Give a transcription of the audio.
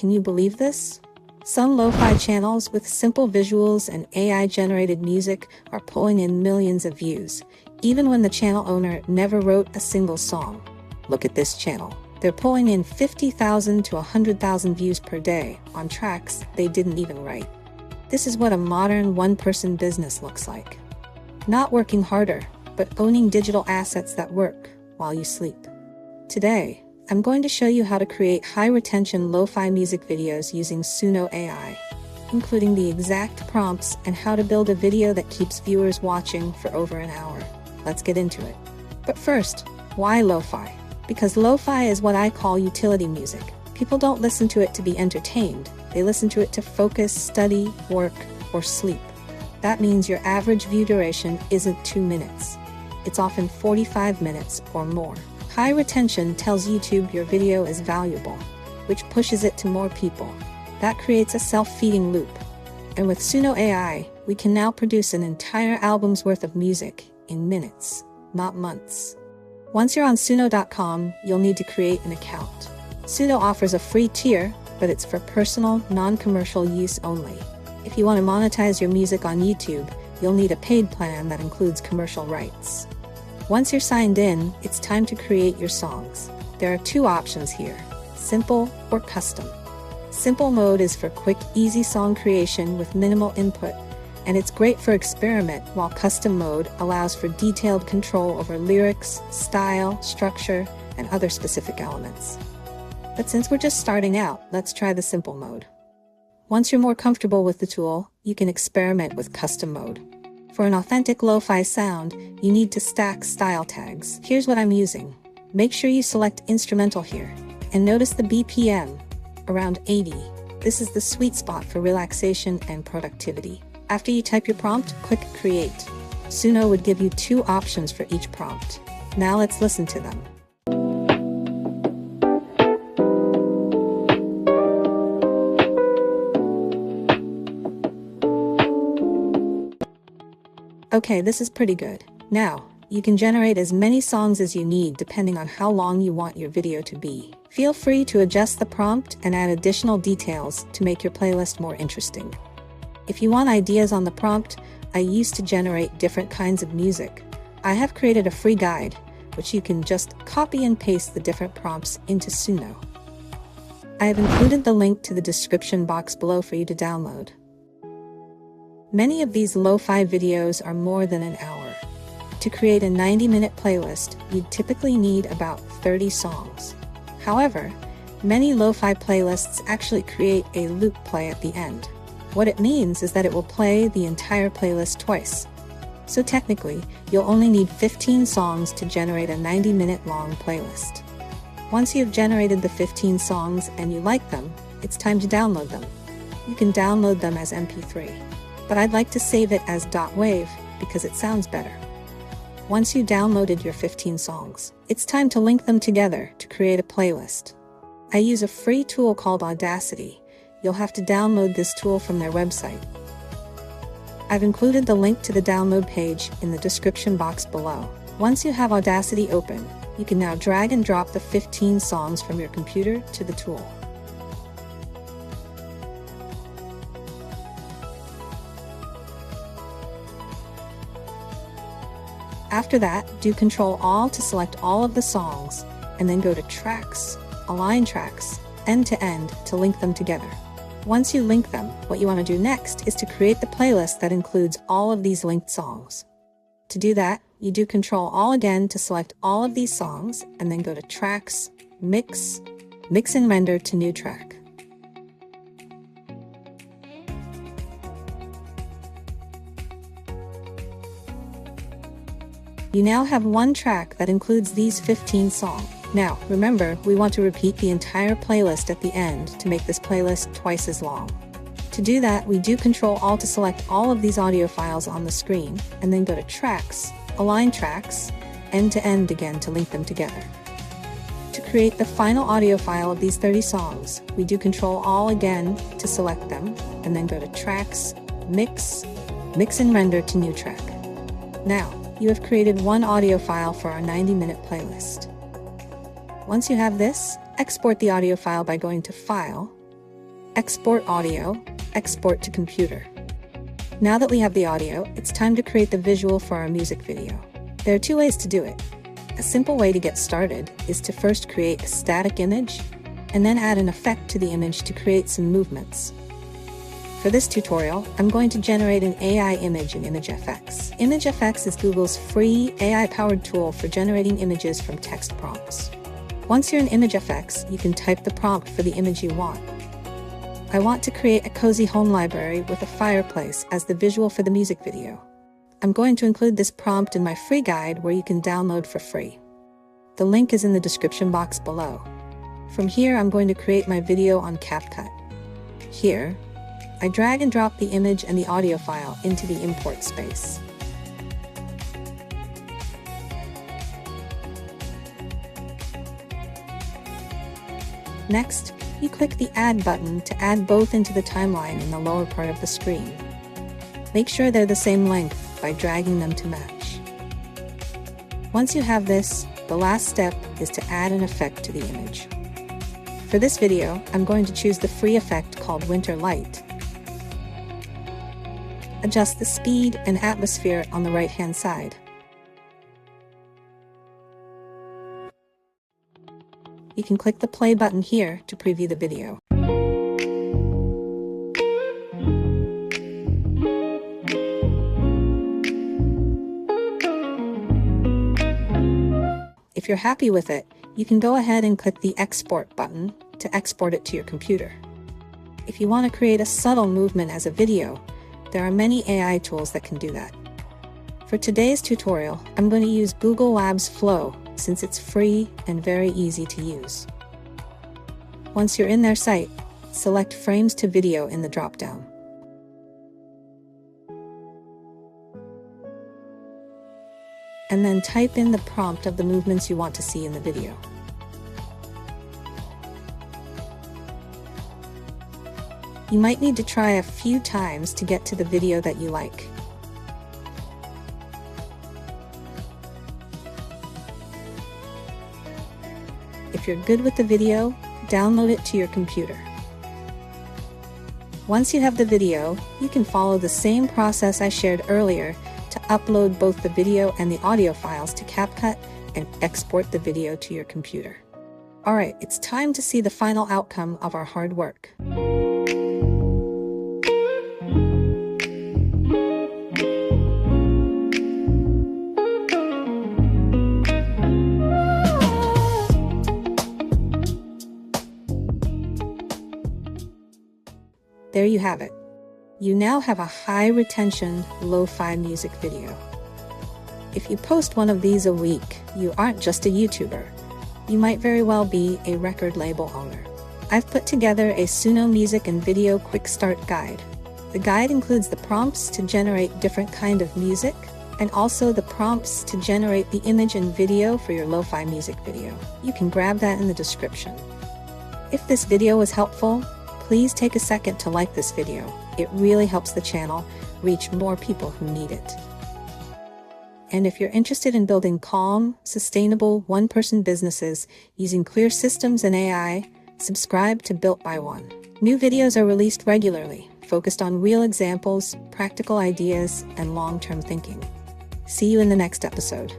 Can you believe this? Some lo-fi channels with simple visuals and AI-generated music are pulling in millions of views, even when the channel owner never wrote a single song. Look at this channel. They're pulling in 50,000 to 100,000 views per day on tracks they didn't even write. This is what a modern one-person business looks like. Not working harder, but owning digital assets that work while you sleep. Today, I'm going to show you how to create high-retention lo-fi music videos using Suno AI, including the exact prompts and how to build a video that keeps viewers watching for over an hour. Let's get into it. But first, why lo-fi? Because lo-fi is what I call utility music. People don't listen to it to be entertained. They listen to it to focus, study, work, or sleep. That means your average view duration isn't 2 minutes. It's often 45 minutes or more. High retention tells YouTube your video is valuable, which pushes it to more people. That creates a self-feeding loop. And with Suno AI, we can now produce an entire album's worth of music in minutes, not months. Once you're on Suno.com, you'll need to create an account. Suno offers a free tier, but it's for personal, non-commercial use only. If you want to monetize your music on YouTube, you'll need a paid plan that includes commercial rights. Once you're signed in, it's time to create your songs. There are 2 options here, simple or custom. Simple mode is for quick, easy song creation with minimal input, and it's great for experiment, while custom mode allows for detailed control over lyrics, style, structure, and other specific elements. But since we're just starting out, let's try the simple mode. Once you're more comfortable with the tool, you can experiment with custom mode. For an authentic lo-fi sound, you need to stack style tags. Here's what I'm using. Make sure you select instrumental here, and notice the BPM, around 80. This is the sweet spot for relaxation and productivity. After you type your prompt, click Create. Suno would give you 2 options for each prompt. Now let's listen to them. Okay, this is pretty good. Now, you can generate as many songs as you need depending on how long you want your video to be. Feel free to adjust the prompt and add additional details to make your playlist more interesting. If you want ideas on the prompt I used to generate different kinds of music, I have created a free guide, which you can just copy and paste the different prompts into Suno. I have included the link to the description box below for you to download. Many of these lo-fi videos are more than an hour. To create a 90-minute playlist, you'd typically need about 30 songs. However, many lo-fi playlists actually create a loop play at the end. What it means is that it will play the entire playlist twice. So technically, you'll only need 15 songs to generate a 90-minute long playlist. Once you've generated the 15 songs and you like them, it's time to download them. You can download them as MP3. But I'd like to save it as .wav because it sounds better. Once you downloaded your 15 songs, it's time to link them together to create a playlist. I use a free tool called Audacity. You'll have to download this tool from their website. I've included the link to the download page in the description box below. Once you have Audacity open, you can now drag and drop the 15 songs from your computer to the tool. After that, do Ctrl-Alt to select all of the songs, and then go to Tracks, Align Tracks, End to End to link them together. Once you link them, what you want to do next is to create the playlist that includes all of these linked songs. To do that, you do Ctrl-Alt again to select all of these songs, and then go to Tracks, Mix, Mix and Render to New Track. You now have one track that includes these 15 songs. Now, remember, we want to repeat the entire playlist at the end to make this playlist twice as long. To do that, we do Ctrl-Alt to select all of these audio files on the screen, and then go to Tracks, Align Tracks, End to End again to link them together. To create the final audio file of these 30 songs, we do Ctrl-Alt again to select them, and then go to Tracks, Mix, Mix and Render to New Track. Now, you have created one audio file for our 90-minute playlist. Once you have this, export the audio file by going to File, Export audio, export to computer. Now that we have the audio, it's time to create the visual for our music video. There are two ways to do it. A simple way to get started is to first create a static image, and then add an effect to the image to create some movements. For this tutorial, I'm going to generate an AI image in ImageFX. ImageFX is Google's free AI-powered tool for generating images from text prompts. Once you're in ImageFX, you can type the prompt for the image you want. I want to create a cozy home library with a fireplace as the visual for the music video. I'm going to include this prompt in my free guide where you can download for free. The link is in the description box below. From here, I'm going to create my video on CapCut. Here, I drag and drop the image and the audio file into the import space. Next, you click the Add button to add both into the timeline in the lower part of the screen. Make sure they're the same length by dragging them to match. Once you have this, the last step is to add an effect to the image. For this video, I'm going to choose the free effect called Winter Light. Adjust the speed and atmosphere on the right-hand side. You can click the play button here to preview the video. If you're happy with it, you can go ahead and click the Export button to export it to your computer. If you want to create a subtle movement as a video, there are many AI tools that can do that. For today's tutorial, I'm going to use Google Labs Flow since it's free and very easy to use. Once you're in their site, select Frames to Video in the drop-down. And then type in the prompt of the movements you want to see in the video. You might need to try a few times to get to the video that you like. If you're good with the video, download it to your computer. Once you have the video, you can follow the same process I shared earlier to upload both the video and the audio files to CapCut and export the video to your computer. Alright, it's time to see the final outcome of our hard work. There you have it. You now have a high-retention, lo-fi music video. If you post one of these a week, you aren't just a YouTuber. You might very well be a record label owner. I've put together a Suno Music and Video Quick Start Guide. The guide includes the prompts to generate different kind of music, and also the prompts to generate the image and video for your lo-fi music video. You can grab that in the description. If this video was helpful, please take a second to like this video. It really helps the channel reach more people who need it. And if you're interested in building calm, sustainable, one-person businesses using clear systems and AI, subscribe to Built by One. New videos are released regularly, focused on real examples, practical ideas, and long-term thinking. See you in the next episode.